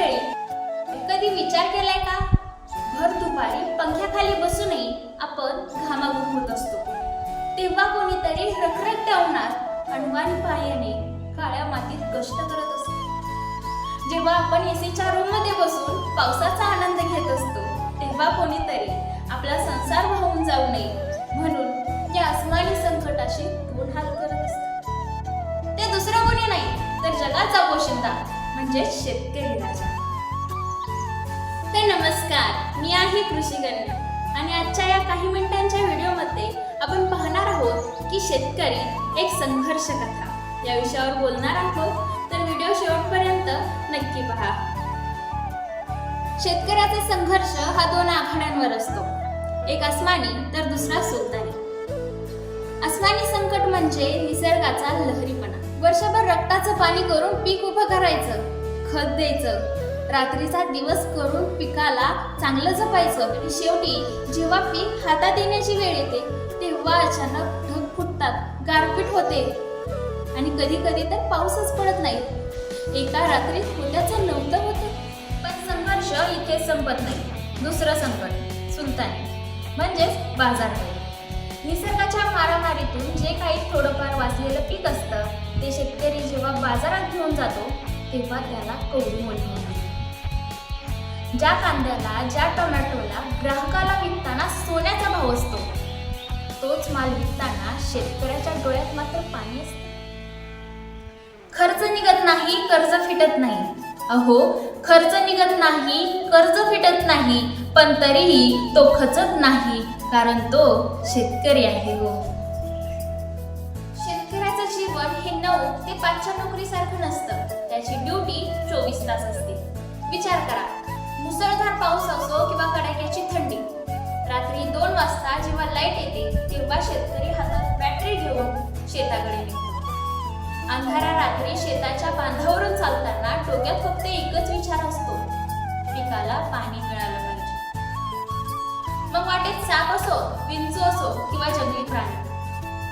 वेळी कधी विचार केलाय का? भर दुपारी पंख्याखाली बसूनही आपण घामाघूम होत असतो, तेव्हा कोणीतरी रखरखत्या उन्हात अणवाणी पायाने काळ्या मातीत कष्ट करत असतो. जेव्हा आपण एसीच्या रूम मध्ये बसून पावसाचा आनंद घेत असतो, तेव्हा कोणीतरी आपला संसार वाहून जाऊ नये म्हणून या अस्मानी संकटाशी दोन हात करत असतात. ते दुसरं कोणी नाही तर जगाचा पोशिंदा म्हणजे शेतकरी राजा. तर नमस्कार, मी आहे कृषी कन्या आणि आजच्या या काही मिनिटांच्या व्हिडिओमध्ये आपण पाहणार आहोत की शेतकरी एक संघर्ष कथा या विषयावर बोलणार आहोत. तर व्हिडिओ शेवटपर्यंत नक्की पहा. शेतकऱ्याचा संघर्ष हा दोन आघाड्यांवर असतो, एक अस्मानी तर दुसरा सुलतानी. अस्मानी संकट म्हणजे निसर्गाचा लहरीपणा. वर्षभर रक्ताचं पाणी करून पीक उभं करायचं, खत द्यायचं, रात्रीचा दिवस करून पिकाला चांगलं जपायचं आणि शेवटी जेव्हा पीक हातात येण्याची वेळ येते तेव्हा अचानक ढग फुटतात, गारपीट होते आणि कधी कधी तर पाऊसच पडत नाही. एका रात्रीत होत्याचं नव्हतं होतं. पण संघर्ष इथे संपत नाही. दुसरं संकट सुलतानी म्हणजेच बाजारपेठ. निसर्गाच्या मारामारीतून जे काही थोडंफार वाचलेलं पीक असतं ते शेतकरी जेव्हा बाजारात घेऊन जातो तेव्हा त्याला कवडी मोल मिळते. ज्या कांद्याला, ज्या टोमॅटोला ग्राहकाला विकताना सोन्याचा भाव असतो, तोच माल विकताना शेतकऱ्याच्या डोळ्यात मात्र पाणी असते. खर्च निघत नाही, कर्ज फिटत नाही. अहो, खर्च निघत नाही, कर्ज फिटत नाही, पण तरीही तो खचत नाही, कारण तो शेतकरी आहे हो. शेतकऱ्याचं जीवन हे 9 ते 5च्या नोकरीसारखं नसतं. त्याची ड्युटी 24 तास असते. विचार करा, मुसळधार पाऊस असो किंवा कडाक्याची थंडी, रात्री 2 वाजता जेव्हा लाईट येते तेव्हा शेतकरी हातात बॅटरी घेऊन शेताकडे निघतो. अंधारा रात्री शेताच्या बांधावरून चालताना डोक्यात फक्त एकच विचार असतो, पिकाला पाणी मिळालं पाहिजे. मग वाटेत साप असो, विंचू असो किंवा जंगली प्राणी,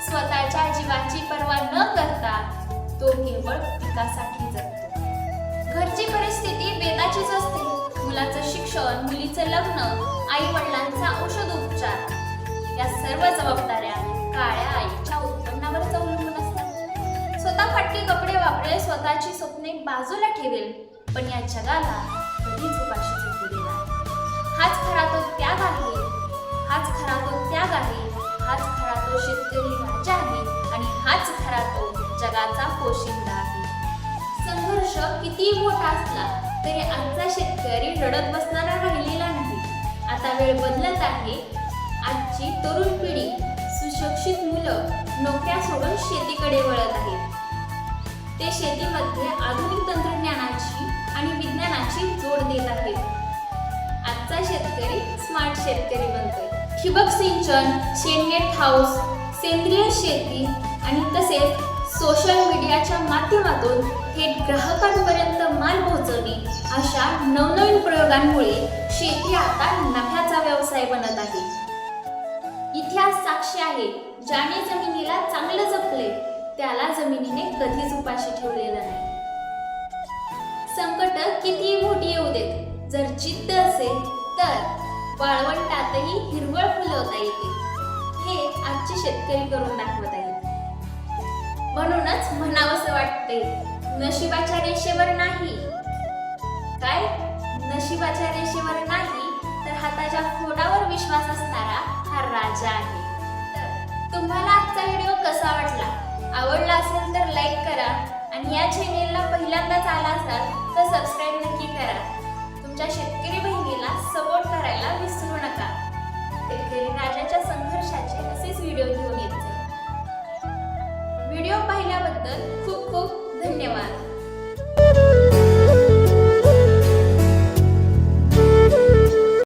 स्वतःच्या जीवाची पर्वा न करता तो केवळ पिकासाठी जगतो. घरची परिस्थिती बेताचीच असते. मुलाचं शिक्षण, मुलीचं लग्न, आई वडिलांचा औषध उपचार, या सर्व जबाबदाऱ्या काळ्या आईच्या उत्पन्नावर अवलंबून असतात. स्वतः फाटके कपडे वापरेल, स्वतःची स्वप्ने बाजूला ठेवेल, पण या जगाला कधीच उपाशी झोपू देणार. हाच खरा तो त्याग आहे, हाच खरा तो त्याग आहे, हाच खरा तो शेतकरी राजा आहे आणि हाच खरा तो जगाचा पोशिंदा आहे. संघर्ष कितीही मोठा असला तरी आजचा शेतकरी रडत बसणारा राहिलेला नाही. आता वेळ बदलत आहे. आजची तरुण पिढी, सुशिक्षित मुलं नोकऱ्या सोडून शेतीकडे वळत आहेत. ते शेतीमध्ये आधुनिक तंत्रज्ञानाची आणि विज्ञानाची जोड देत आहेत. आजचा शेतकरी स्मार्ट शेतकरी बनतोय. ठिबक सिंचन, शेणनेट हाऊस, सेंद्रिय शेती आणि तसेच सोशल मीडियाच्या माध्यमातून थेट ग्राहकांपर्यंत माल पोहोचवणे अशा नवनवीन प्रयोगांमुळे शेती आता नफ्याचा व्यवसाय बनत आहे. इतिहास साक्षी आहे, ज्याने जमिनीला चांगलं जपले त्याला जमिनीने कधीच उपाशी ठेवलेलं नाही. संकट कितीही मोठी येऊ देत, जर जिद्द असेल तर वाळवंटातही हिरवळ फुलवता येते. हे आजचे शेतकरी करून दाखवत आहेत. म्हणूनच म्हणावंसं वाटते, नशिबाच्या रेषेवर नाही. काय? नशिबाच्या रेषेवर नाही तर हाताच्या फोडावर विश्वास असणारा हा राजा आहे. तर तुम्हाला आजचा व्हिडिओ कसा वाटला? आवडला असेल तर लाईक करा आणि या चॅनेलला पहिल्यांदाच आला असाल तर सबस्क्राईब नक्की करा. तुमच्या शेतकरी बहिणीला सपोर्ट करायला विसरू नका. शेतकरी राजाच्या संघर्षाचे असेच व्हिडिओ घेऊन येत जाईल. व्हिडिओ पाहिल्याबद्दल